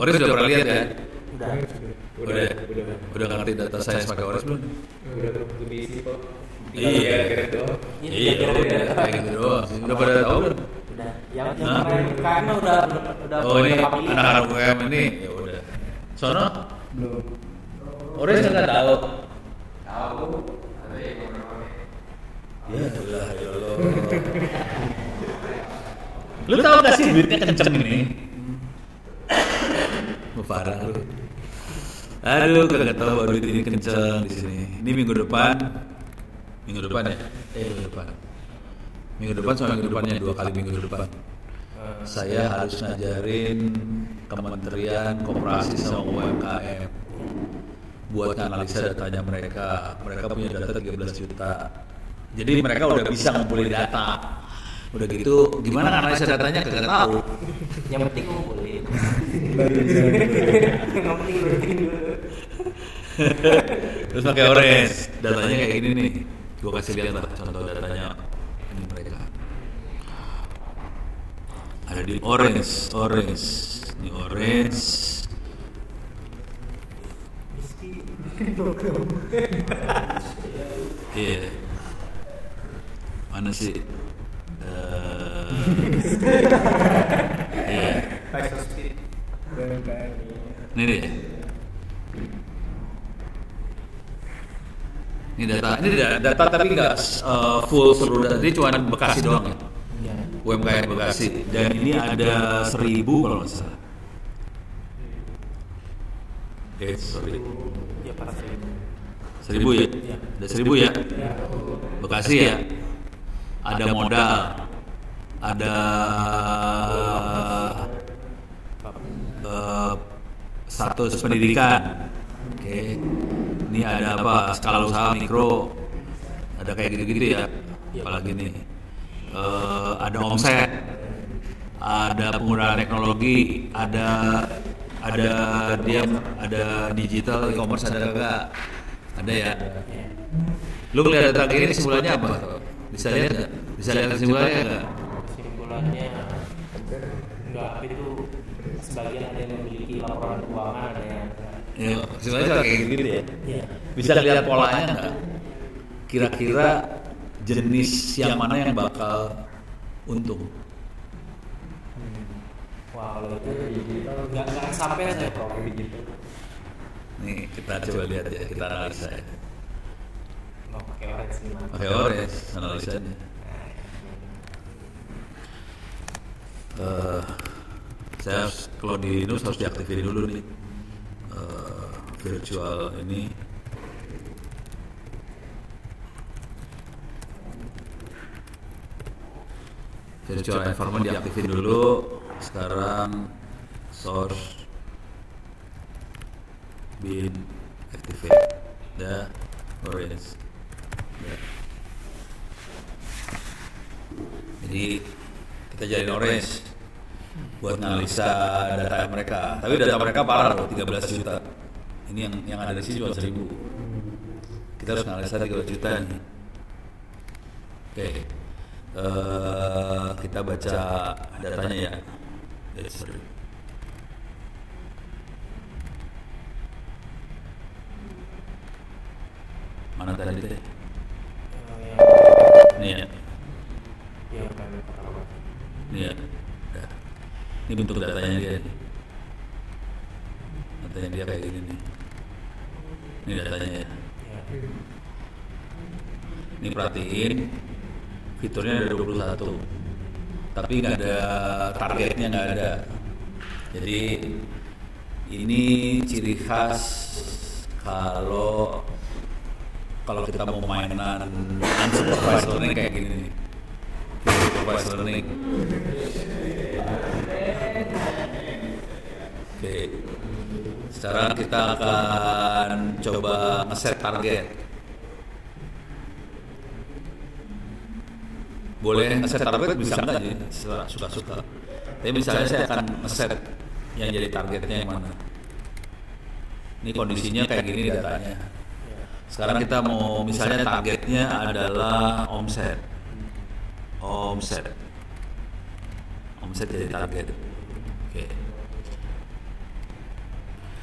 Ores udah pernah lihat ya? Udah. Udah ngerti data science pakai Ores belum? Udah lebih isi kok. Iya. Iya, Udah kayak gitu doang sih. Udah pada tahu belum? Udah. Yang UKM udah. Oh ini pilih. anak-anak UKM ini ya udah. Sono? Belum. Ores nggak tahu. Tahu. Ada yang beberapa. Ya Allah, ya Allah. Lu tahu gak sih duitnya kenceng ini? Parah lu. Aduh, kagak tahu bahwa duit ini kenceng di sini. Ini minggu depan ya? Minggu depan sama minggu depannya 2 kali minggu depan. Saya harus ngajarin Kementerian Koperasi sama UMKM buat analisa datanya mereka. Mereka punya data 13 juta. Jadi mereka udah bisa ngumpulin data. Udah gitu, gimana analisa datanya kagak tahu. Yang penting ngumpulin. Yang penting ngumpulin dulu. Terus pakai Ores, datanya kayak gini nih. Gue kasih lihat lah contoh datanya ini mereka. Ada di Orange. Ini Orange. Iya. Mana sih? Iya. Ini dia. Ini data tapi nggak full seluruh data. Ini cuma Bekasi doang ya. UMKM Bekasi. Dan ini ada 1.000 kalau nggak salah. Sorry. Ya pas 1.000 ya? Ada 1.000 ya? Bekasi ya? Ada modal, ada status pendidikan. Oke. Ini ada apa? Skala usaha mikro. Ada kayak gitu-gitu ya. Apalagi nih. Ada omset. Ada penggunaan teknologi, ada digital e-commerce ada enggak? Ada ya. Lu ngeliat data ini kesimpulannya apa? Bisa lihat nggak? Bisa lihat kesimpulannya nggak? kesimpulannya enggak, itu sebagian ada yang memiliki laporan keuangan, ada yang Ya, kesimpulannya kayak gitu ya. Iya. Bisa lihat polanya nggak? Kira-kira jenis yang mana yang bakal untung? Wah, kalau itu nggak sampai saya program gitu. Nih kita coba lihat ya, kita analisa ya. Mau pakai orange gimana? Pakai Ores analisanya. Saya harus, kalau di Inus harus diaktifin dulu nih virtual ini. Virtual environment diaktifin dulu. Sekarang source bin activate dah orange dah. Jadi kita jadiin orange buat analisa data mereka. Tapi data mereka parah loh, 13 juta. Ini yang ada di sini cuma 1.000. Kita harus analisa 13 juta nih. Oke. Kita baca datanya ya. Mana tadi deh? Ini ya. Iya, kami katakan. Ini ya. Udah. Ini bentuk datanya dia nih. Datanya dia kayak gini nih. Ini datanya ya. Ini perhatiin, fiturnya ada 21, tapi nggak ada targetnya, nggak ada. Jadi ini ciri khas kalau kita mau mainan unsupervised learning kayak gini nih. Supervised learning. Oke. Sekarang kita akan coba ngeset target. Boleh ngeset target bisa enggak sih, suka-suka. Tapi misalnya saya akan ngeset yang jadi targetnya yang mana. Ini kondisinya kayak gini datanya. Sekarang kita mau misalnya targetnya adalah omset. Omset jadi target. Oke.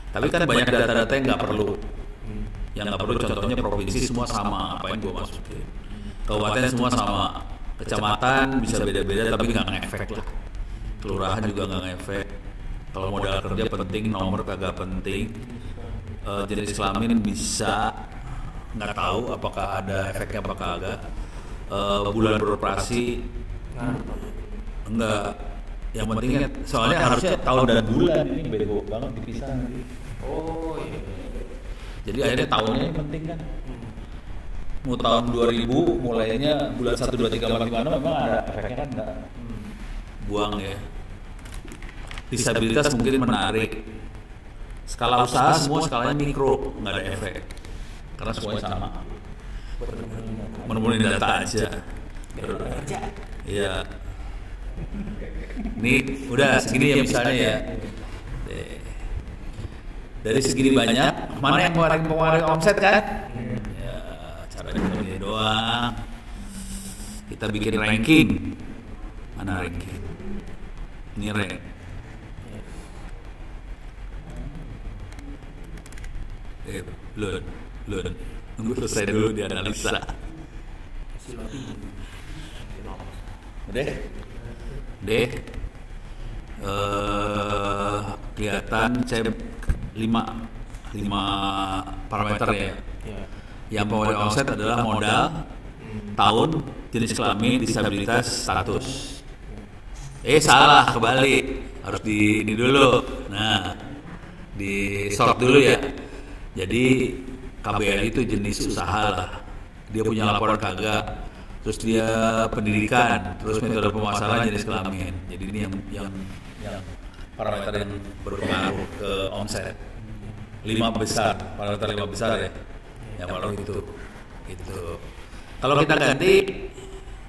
Tapi kan banyak data-data yang nggak perlu. Yang nggak perlu, contohnya provinsi semua sama, apa yang gue masukin. Kabupaten semua sama, kecamatan bisa beda-beda tapi nggak ngefek lah. Kelurahan juga nggak ngefek. Kalau modal kerja penting, nomor kagak penting. Jenis kelamin bisa, nggak tahu apakah ada efeknya apa kagak. Bulan beroperasi enggak. Yang pentingnya soalnya harusnya tahun dan bulan, ini bego banget dipisah. Oh iya. Jadi akhirnya tahunnya yang penting kan. Mau tahun 2000 mulainya bulan 1, 2, 3, 4, 5, 6 memang ada efeknya kan enggak. Buang ya. Disabilitas mungkin menarik. Skala usaha semua skalanya mikro, nggak ada efek. Karena semuanya sama. Menemukan data aja. Iya. Ini udah segini ya misalnya ya. Dari segini banyak, mana yang pengeluaran omset kan? Ya, caranya begini doang. Kita bikin ranking. Mana ranking? Ini rank. Belum. Tunggu selesai dulu di analisa. Udah. Kelihatan saya 5 parameter ya. Yang pengeluaran omset adalah modal, tahun, jenis kelamin, disabilitas, status. Salah, kebalik. Harus di ini dulu. Nah, di sort dulu ya. Jadi KBL itu jenis usaha lah. Dia punya laporan kagak, terus dia pendidikan, terus metode pemasaran, jenis kelamin. Jadi ini yang parameter yang berpengaruh ke omset. 5 besar, parameter 5 besar ya. Yang malu itu. Kalau kita ganti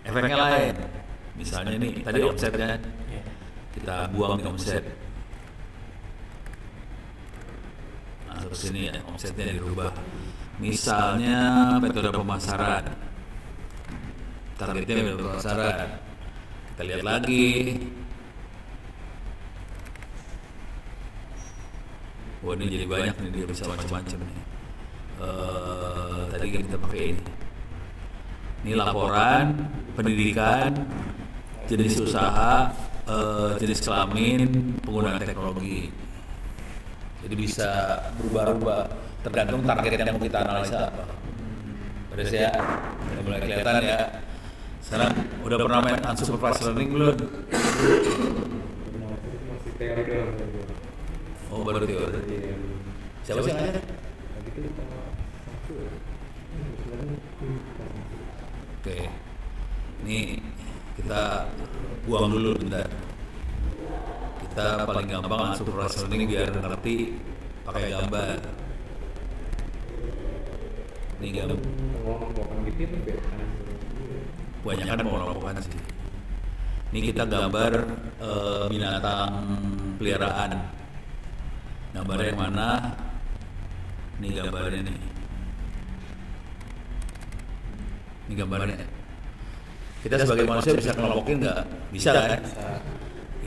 efeknya lain. Misalnya ini tadi omset kan. Kita buang di omset. Masuk sini ya, omsetnya dirubah. Misalnya metode pemasaran. Targetnya metode pemasaran. Kita lihat lagi. Wah, ini jadi banyak nih, dia bisa macam-macam nih. Tadi kita pakai ini. Ini laporan, pendidikan, jenis usaha, jenis kelamin, penggunaan teknologi. Jadi bisa berubah-ubah tergantung target yang mau kita analisa apa. Beres ya, udah mulai kelihatan ya. Sekarang udah pernah main unsupervised learning belum? Masih teori doang. Oh, baru teori. Siapa sih yang ngajar? Oke, ini kita buang dulu bentar. Kita paling gampang unsupervised learning biar ngerti pakai gambar. Ini gambar. Banyak kan pengelompokan sih. Ini kita gambar binatang peliharaan. Gambarnya yang mana? Ini gambarnya nih. Ini gambarnya. Kita sebagai manusia bisa kelompokin nggak? Bisa kan?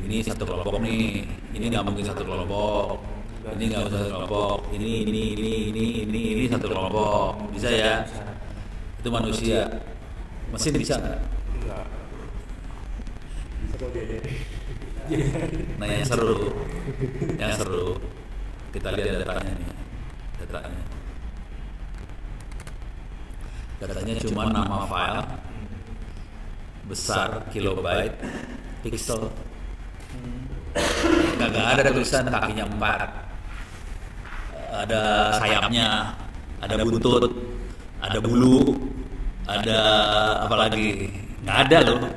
Ini satu kelompok nih. Ini nggak mungkin satu kelompok. Ini nggak usah satu kelompok. Ini satu kelompok. Bisa ya? Itu manusia. Mesin bisa nggak? Enggak. Bisa kok dia. Nah, yang seru. Kita lihat datanya nih. Datanya cuma nama file, besar kilobyte, pixel. Gak ada tulisan kakinya 4, ada sayapnya, ada buntut, ada bulu, ada apa lagi? Nggak ada loh.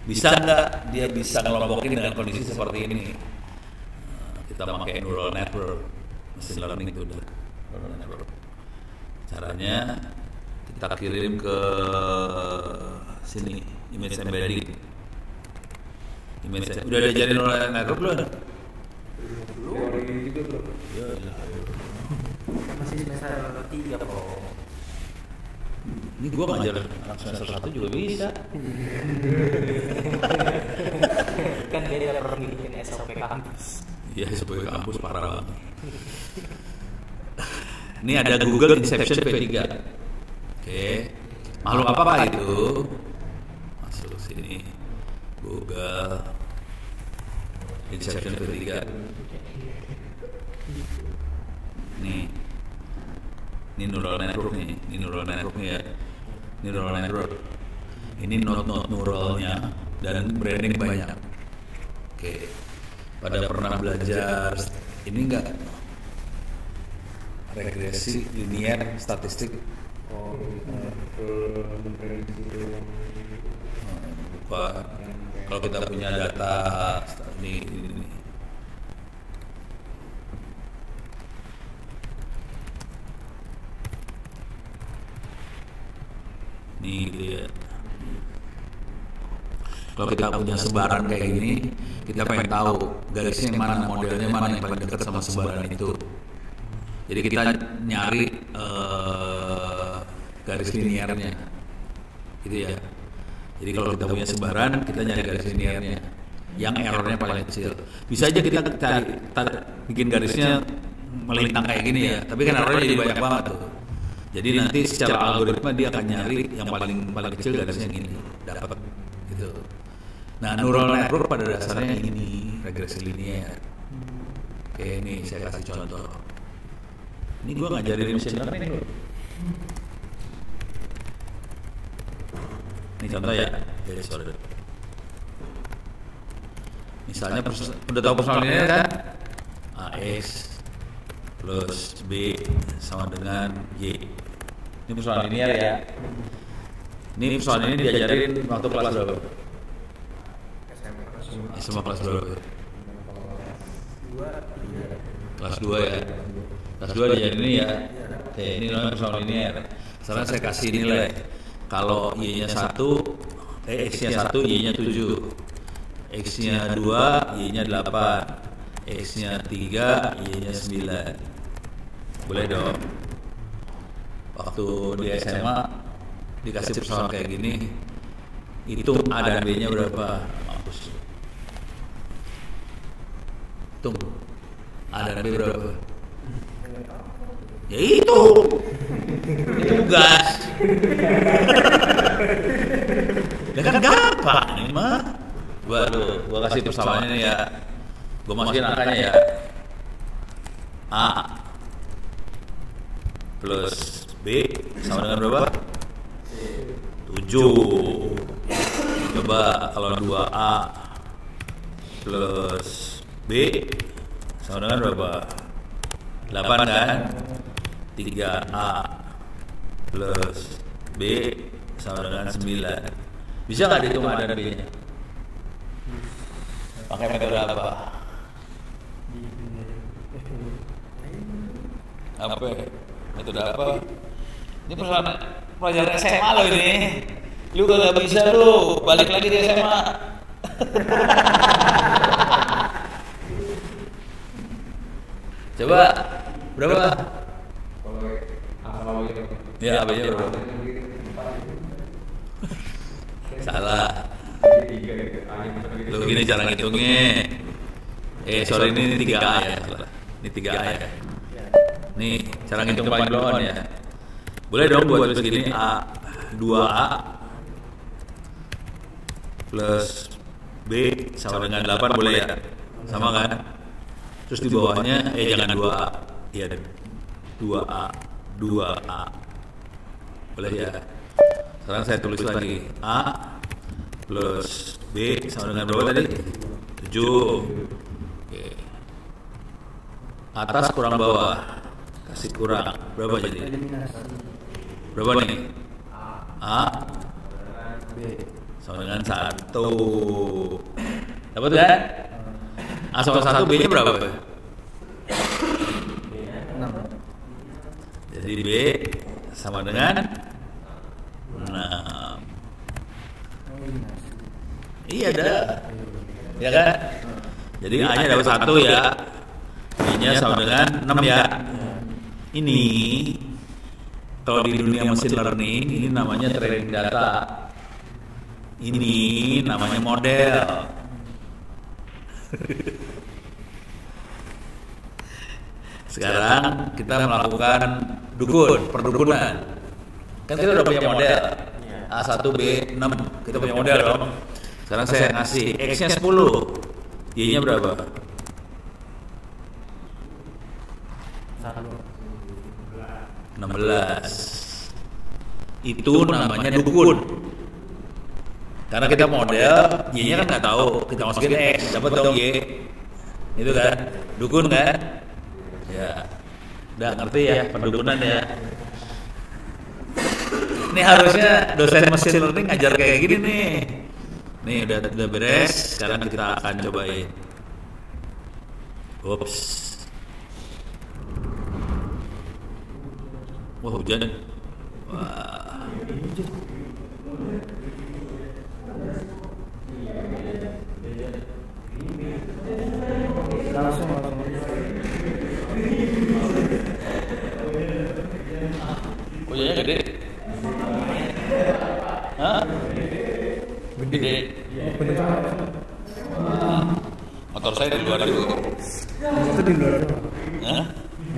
Bisa nggak dia bisa ngelompokin dengan kondisi seperti ini? Kita pakai neural network, machine learning itu udah neural network. Caranya kita kirim ke sini, image embedding. Udah diajarin neural network belum? Teori juga bro. Ya, Masih semester 3 kok. ini gua ngajar anak semester 1 juga bisa. Kan dia pernah bikin SOP kampus. Iya, sebagai kampus parah banget. Ini ada Google Inception V3. Oke. Makhluk apakah itu? Masuk sini. Google Inception V3. Nih. Ini neural network nih. Ini neural network nih ya. Ini neural network. Ini node-node neuralnya dan branding banyak. Oke. Pada pernah belajar ini enggak? Regresi linear statistik. Lupa. Kalau kita punya data ini. Nih gitu ya. Kalau kita punya sebaran kayak gini, kita pengen tahu garisnya yang mana, modelnya mana yang paling dekat sama sebaran itu. Jadi kita nyari garis linearnya, gitu ya. Jadi kalau kita punya sebaran, kita nyari garis linearnya, yang errornya paling kecil. Bisa aja kita bikin garisnya melintang kayak gini ya, tapi kan errornya jadi banyak banget tuh. Jadi nanti secara algoritma dia akan nyari yang paling kecil garisnya gini, dapat gitu. Nah, neural network pada dasarnya ini regresi linear. Oke, ini saya kasih contoh. Ini gue ngajarin machine learning loh. Ini contoh ya, jadi sorry. Misalnya udah tahu persoalan ini kan? AX plus B sama dengan Y. Ini persoalan linear ya. Ini persoalan ini diajarin waktu kelas berapa? SMA kelas berapa? Kelas 2 ya. Kelas 2 diajarin ini ya. Oke, ini namanya persoalan linear. Sekarang saya kasih nilai. Kalau Y-nya 1, X-nya 1, Y-nya 7. X-nya 2, Y-nya 8. X-nya 3, Y-nya 9. Boleh dong. Waktu di SMA dikasih persoalan kayak gini, hitung A dan B-nya berapa? Mampus. Hitung A dan B berapa? Ya itu tugas. Ya kan gampang ini mah. Gua kasih persoalannya nih ya. Gua masukin angkanya ya. A plus B sama dengan berapa? 7. Coba kalau 2A plus B sama dengan berapa? 8 kan? 3A plus B sama dengan 9. Bisa nggak dihitung A dan B-nya? Pakai metode apa? Apa? Metode apa? Ini pelajaran SMA lo ini. Lu gak bisa lu, balik lagi di SMA. Coba berapa? Ya, apa ya berapa? Salah. Lu gini cara ngitungnya. Sorry ini 3A ya. Ini 3A ya. Nih cara ngitung paling bawah ya. Boleh dong buat tulis gini A 2A plus B sama dengan 8 boleh ya? Sama kan? Terus di bawahnya jangan 2A. Iya, 2A 2A. Boleh ya? Sekarang saya tulis lagi A plus B sama dengan berapa tadi? 7. Oke. Atas kurang bawah. Kasih kurang. Berapa jadi? Berapa nih? A B sama dengan 1. Dapat kan? A sama 1, B nya berapa? 6. Jadi B sama dengan 6. Iya dah. Ya kan? Jadi A nya dapat 1 ya. B nya sama dengan 6 ya. Ini kalau di dunia machine learning ini namanya training data. Ini namanya model. Sekarang kita melakukan perdukunan. Kan kita udah punya model A1, B6, kita punya model dong. Sekarang saya ngasih X-nya 10, Y-nya berapa? 16. Itu namanya dukun. Karena kita model, Y-nya kan nggak tahu, kita masukin X, dapat dong Y. Itu kan, dukun kan? Ya, udah ngerti ya pendukunan ya. Ini harusnya dosen machine learning ngajar kayak gini nih. Nih udah beres, sekarang kita akan cobain. Ups. Wah hujan. Wah. Langsung. Hujannya gede. Hah? Gede. Motor saya di luar dulu. Itu di luar. Hah?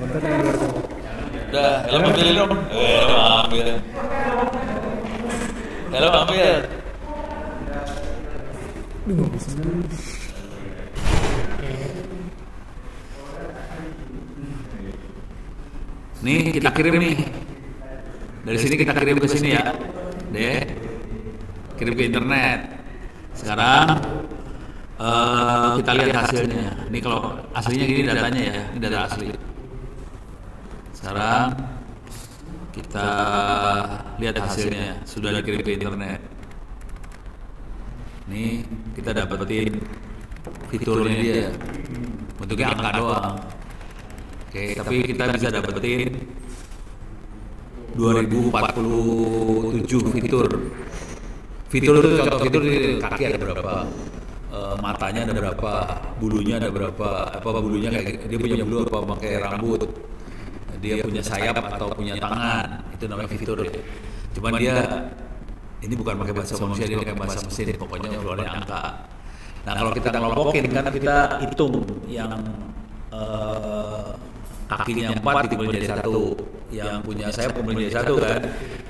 Motor di luar. Udah, helm ambil dong. Helm ambil. Nih kita kirim nih. Dari sini kita kirim ke sini ya. Deh. Kirim ke internet. Sekarang kita lihat hasilnya. Ini kalau aslinya gini datanya ya. Ini data asli. Sekarang kita lihat hasilnya. Sudah dikirim ke internet. Nih kita dapetin fiturnya dia. Bentuknya angka doang. Oke, tapi kita bisa dapetin 2047 fitur. Fitur itu contoh fitur di kaki ada berapa, matanya ada berapa, bulunya ada berapa, apa bulunya kayak dia punya bulu apa pakai rambut, dia punya sayap atau punya tangan, itu namanya fitur. Cuman dia ini bukan pakai bahasa manusia, dia pakai bahasa mesin, pokoknya keluarnya angka. Nah kalau kita kelompokin kan kita hitung yang kakinya 4 dikumpulin jadi 1, yang punya sayap kumpulin jadi 1 kan.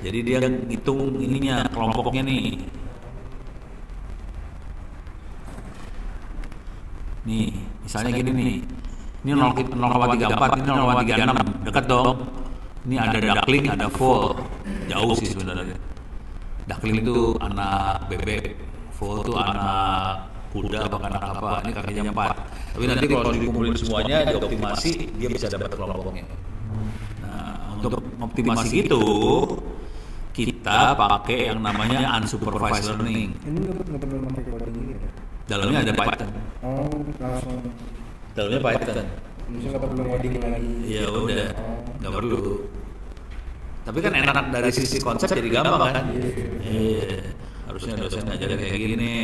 Jadi dia ngitung ininya, kelompoknya nih. Nih, misalnya gini nih. Ini 0,34, ini 0,36, dekat dong. Ini ada duckling, ada foal. Jauh sih sebenarnya. Duckling itu anak bebek, foal itu anak kuda apa anak apa, ini kakinya 4. Tapi nanti kalau dikumpulin semuanya dioptimasi, dia bisa dapat kelompoknya. Nah, untuk optimasi gitu kita pakai yang namanya unsupervised learning. Ini nggak perlu pakai coding gitu ya? Dalamnya ada Python. Oh, langsung. Dalamnya Python. Bisa nggak perlu coding lagi? Ya udah, nggak perlu. Tapi kan enak dari sisi konsep jadi gampang kan? Iya. Harusnya dosen ngajarin kayak gini.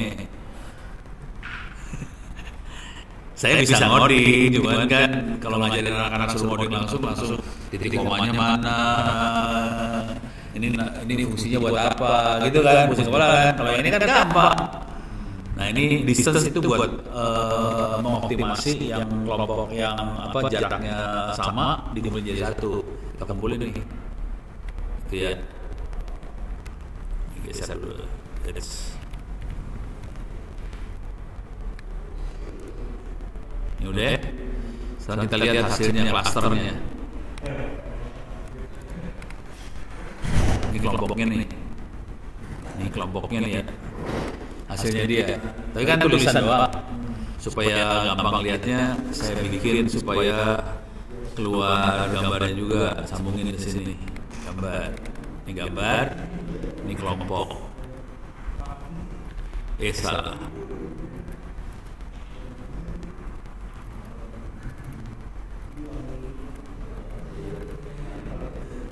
Saya bisa ngoding, cuman kan kalau ngajarin anak-anak suruh ngoding langsung titik komanya mana, ini fungsinya buat apa, gitu kan, fungsi sekolah kan. Kalau ini kan gampang. Nah ini distance itu buat mengoptimasi yang kelompok yang apa jaraknya sama dikumpulin jadi 1. Kita kumpulin nih, gitu ya. Geser dulu. Ini udah. Sekarang kita lihat hasilnya klasternya. Ini kelompoknya nih. Ini kelompoknya nih ya. Hasilnya dia. Tapi kan tulisan doang. Supaya gampang lihatnya, saya bikin supaya keluar gambarnya juga. Sambungin ke sini. Gambar. Ini gambar. Ini kelompok. Salah.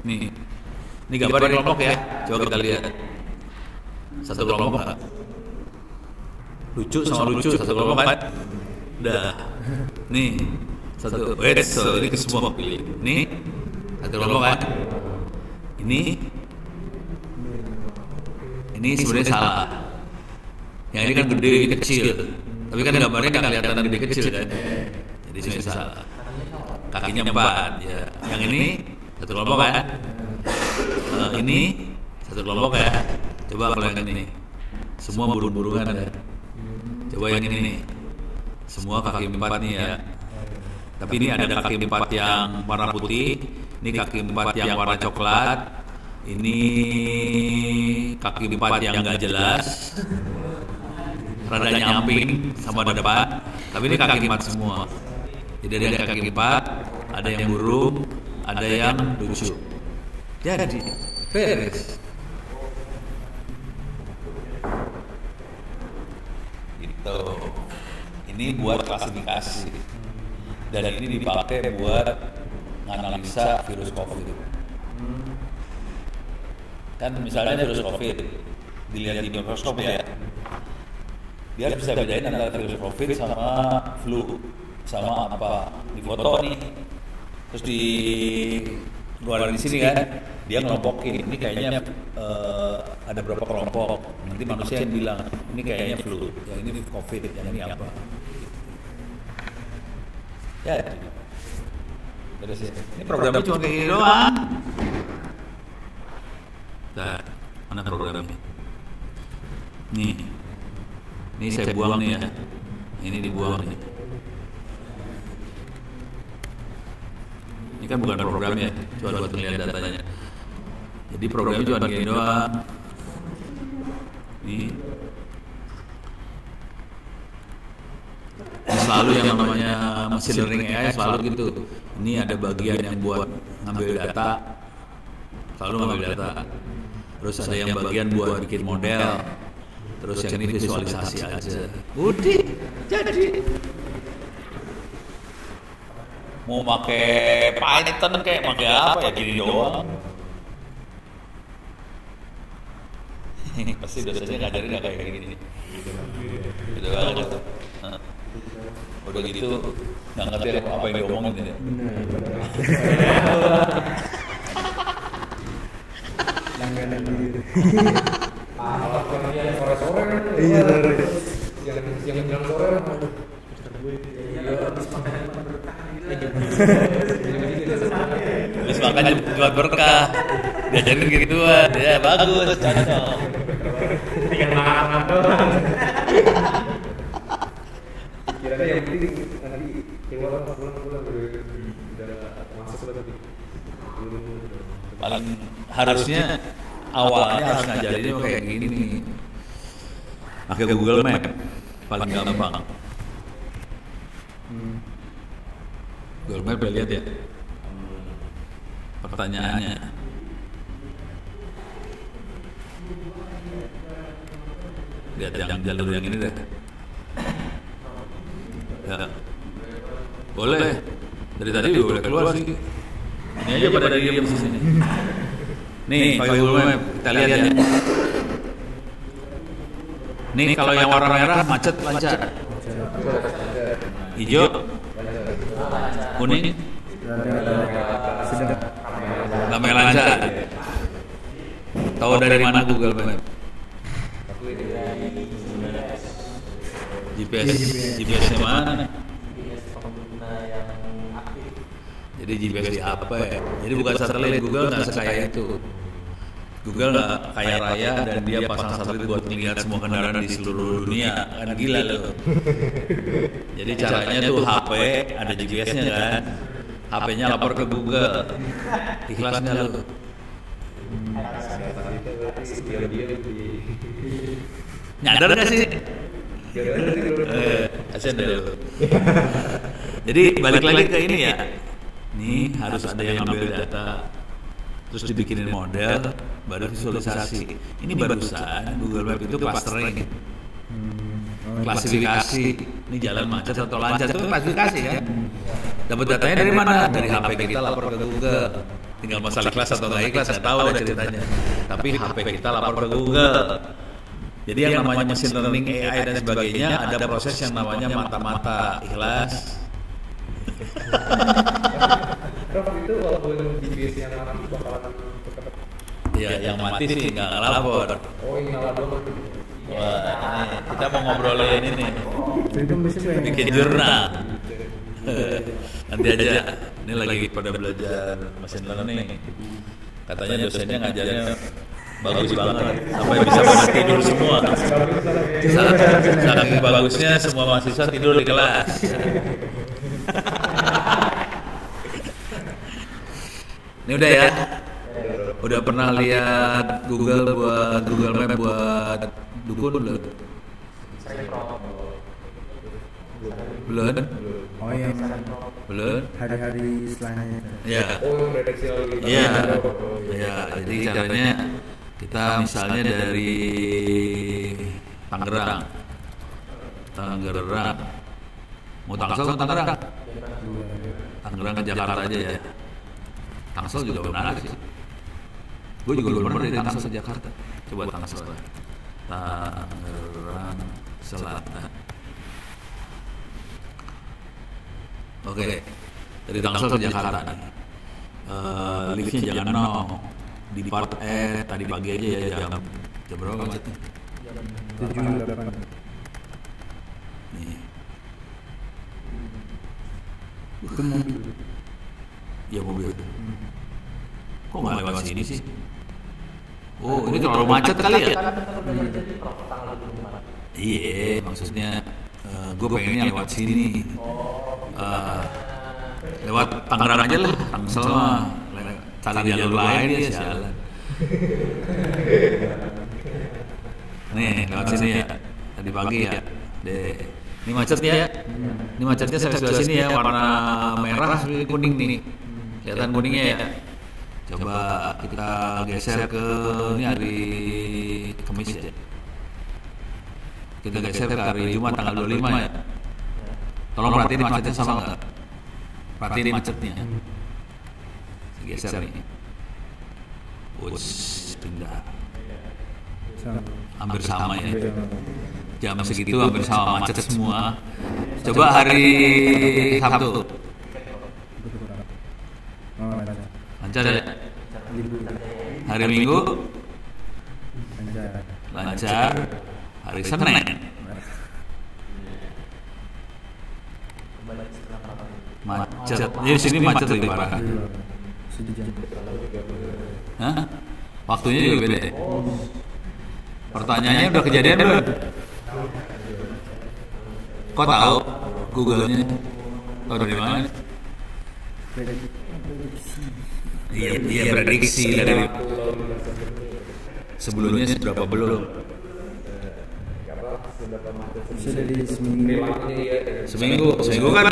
Nih, ini gambar kelompok ya. Coba kita lihat. Satu kelompok nggak? Lucu sama lucu, satu kelompok kan? Udah. Nih, satu. So ini ke semua pilih. Nih, satu kelompok kan? Ini sebenarnya salah. Yang ini kan gede, ini kecil. Tapi kan gambarnya nggak kelihatan gede kecil kan? Jadi sebenarnya salah. kakinya 4 ya. Yang ini satu kelompok kan? Ini satu kelompok ya. Coba kalau yang ini, semua burung-burungan ya. Coba yang ini nih, semua kaki 4 nih ya. Tapi ini ada kaki 4 yang warna putih, ini kaki 4 yang warna coklat, ini kaki 4 yang nggak jelas, rada nyamping sama depan. Tapi ini kaki 4 semua. Jadi ada kaki 4, ada yang burung, ada yang lucu. Jadi beres. Gitu. Ini buat klasifikasi. Dan ini dipakai buat menganalisa virus COVID. Kan misalnya virus COVID dilihat di mikroskop ya, dia bisa bedain antara virus COVID sama flu, sama apa di foto nih, terus di luar di sini kan, dia ngelompokin. Ini kayaknya ada berapa kelompok. Nanti manusia yang bilang ini kayaknya flu, yang ini COVID, yang ini apa. Ya, terus ya. Ini programnya cuma kayak gini doang. Nah, mana programnya? Ini saya buang nih ya. Ini dibuang nih. Ini kan bukan programnya, cuma buat melihat datanya. Jadi programnya cuma kayak gini doang. Ini selalu yang namanya machine learning AI selalu gitu. Ini ada bagian yang buat ngambil data, selalu ngambil data. Terus ada yang bagian buat bikin model. Terus yang ini visualisasi aja. Udah, jadi. Mau pakai Python kayak pakai apa ya, gini doang. Pasti dosennya ngajarin nggak kayak gini. Gitu banget. Udah gitu nggak ngerti apa yang diomongin ya. Langganan gitu. Kalau kerja sore-sore kan. Iya, sore. Yang bilang sore kan. Habis makan berkah. Habis makan jual berkah. Diajarin gituan. Ya bagus, cocok. Tinggal makan doang. Kira-kira yang penting nanti keluar pulang udah masuk lagi. Paling harusnya awalnya harus ngajarinnya kayak gini. Pakai Google Map paling gampang. Google Map lihat ya pertanyaannya. Lihat yang jalur yang ini deh. Ya. Boleh. Dari tadi juga boleh keluar sih. Ini aja pada diam di sini. Nih, pakai Google Map kita lihat ya. Nih kalau yang warna merah macet lancar. Hijau, kuning, nggak lancar. Tahu dari mana Google Map? GPS-nya mana? Jadi GPS di apa ya? Jadi bukan satelit. Google nggak sekaya itu. Google nggak kaya raya dan dia pasang satelit buat melihat semua kendaraan di seluruh dunia. Kan gila loh. Jadi caranya tuh HP ada GPS-nya kan. HP-nya lapor ke Google. Ikhlas nggak lo? Nyadar nggak sih? Kasian deh lo. Jadi balik lagi ke ini ya. Nih harus ada yang ngambil data, terus dibikinin model, baru visualisasi. Ini barusan Google Map itu clustering, klasifikasi. Ini jalan macet atau lancar itu klasifikasi kan. Dapat datanya dari mana? Dari HP kita lapor ke Google. Tinggal masalah ikhlas atau nggak ikhlas, saya tahu ada ceritanya. Tapi HP kita lapor ke Google. Jadi yang namanya machine learning AI dan sebagainya ada proses yang namanya mata-mata ikhlas. Prof, itu walaupun GPS yang mati bakalan tetap. Iya, yang mati sih nggak lapor. Oh, yang nyala doang. Wah, ini kita mau ngobrolin ini. Itu bikin Bikin jurnal. Nanti aja. Ini lagi pada belajar machine learning. Katanya dosennya ngajarnya bagus banget sampai bisa pada tidur semua. Saking bagusnya semua mahasiswa tidur di kelas. Ini udah ya. Udah pernah lihat Google Map buat dukun belum? Belum? Oh yang Belum? hari-hari setelahnya. Ya. Oh, prediksi lalu lintas. Iya. Ya, jadi caranya kita misalnya dari Tangerang. Mau Tangsel atau Tangerang? Tangerang ke Jakarta aja ya. Tangsel juga menarik sih. Gue juga belum pernah dari Tangsel ke Jakarta. Coba Tangsel. Tangerang Selatan. Oke, dari Tangsel ke Jakarta nih. Liftnya jangan nol. Di part tadi pagi aja ya jam berapa macetnya? 7-8. Nih. Itu mobil. Ya mobil. Kok nggak lewat sini sih? Oh, ini terlalu macet kali ya? Iya, maksudnya gue pengennya lewat sini. Lewat Tangerang aja lah, Tangsel mah cari jalur lain ya sialan. Nih lewat sini ya, tadi pagi ya. Ini macetnya ya. Ini macetnya sampai sebelah sini ya, warna merah sampai kuning nih. Kelihatan kuningnya ya. Coba kita geser ke ini hari Kamis ya. Kita geser ke hari Jumat tanggal 25 ya. Tolong perhatiin macetnya sama nggak? Perhatiin macetnya. Geser nih. Pindah. Hampir sama ya. Jam segitu hampir sama macet semua. Coba hari Sabtu. Lancar ya? Hari Minggu? Lancar. Hari Senin? Macet. Jadi sini macet lebih parah. Hah? Waktunya juga beda ya? Pertanyaannya udah kejadian belum? Kok tahu? Google-nya? Tahu dari mana? Iya prediksi dari sebelumnya seberapa belum? Bisa dari Seminggu kan?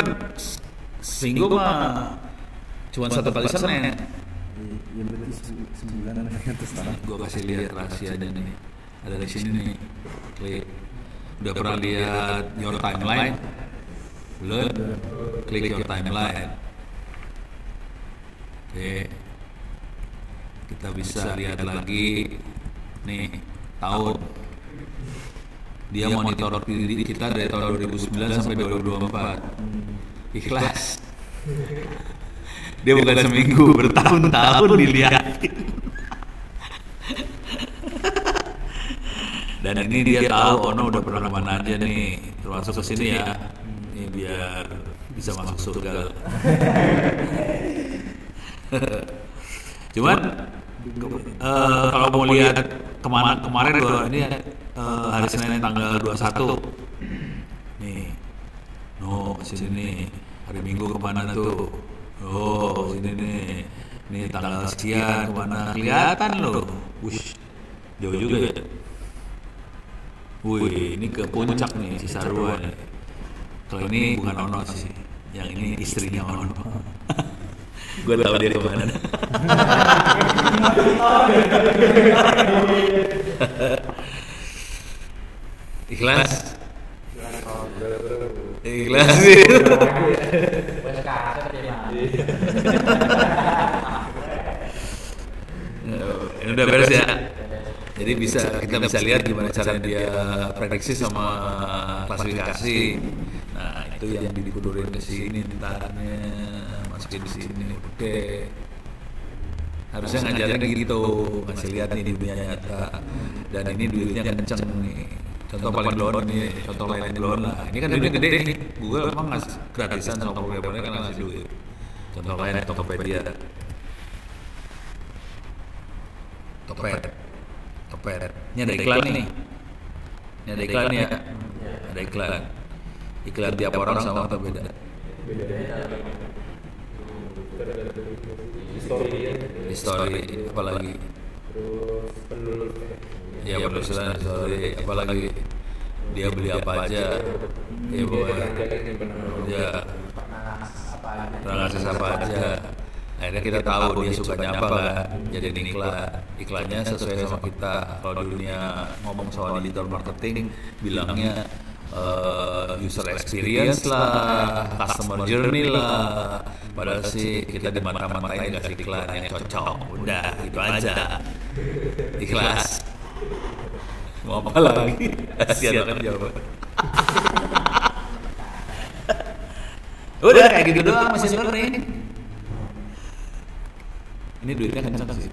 Seminggu mah cuma satu kali Senin. Ya berarti sebulan atas tanah. Gue kasih lihat rahasianya nih. Ada di sini nih. Klik. Udah pernah lihat your timeline? Belum? Klik your timeline. Oke. Kita bisa lihat lagi nih tahun. Dia monitor diri kita dari tahun 2009 sampai 2024. Ikhlas. Dia bukan seminggu, bertahun-tahun dilihatin. Dan ini dia tahu Ono udah pernah kemana aja nih, termasuk ke sini ya. Ini biar bisa masuk surga. Cuman kalau mau lihat kemarin ini hari Senin tanggal 21 nih, sini hari Minggu kemana tuh? Oh sini nih tanggal sekian kemana? Kelihatan loh, wush, jauh juga ya. Wih, ini ke puncak nih Cisarua nih. Kalau ini bukan Ono sih, yang ini istrinya Ono. Gue tahu dia di mana. Ikhlas. Ikhlas sih. Ini udah beres ya. Jadi kita bisa lihat gimana cara dia prediksi sama klasifikasi. Nah itu yang dikudurin ke sini ntarnya, masukin di sini. Oke. Harusnya ngajarin gitu, ngasih lihat nih di dunia nyata. Dan ini duitnya kenceng nih. Contoh paling blon nih, contoh lain blon lah. Ini kan duitnya gede nih. Google emang ngasih gratisan sama programmernya kan ngasih duit. Contoh lain Tokopedia. Topet. Ini ada iklan nih. Ini ada iklan ya. Ada iklan. Iklan tiap orang sama atau beda? Di story apalagi? Terus penulis. Ya penulisan story apalagi? Dia beli apa aja? Ya boleh. Ya. Transaksi apa aja? Akhirnya kita tahu dia sukanya apa kan. Jadi iklannya sesuai sama kita. Kalau dulunya ngomong soal digital marketing, bilangnya user experience lah, customer journey lah. Padahal sih kita di mata-matain kasih iklan yang cocok. Udah gitu aja. Ikhlas. Mau apa lagi? Kasihan banget jawaban. Udah kayak gitu doang, masih dengerin. Ini duitnya kenceng sih.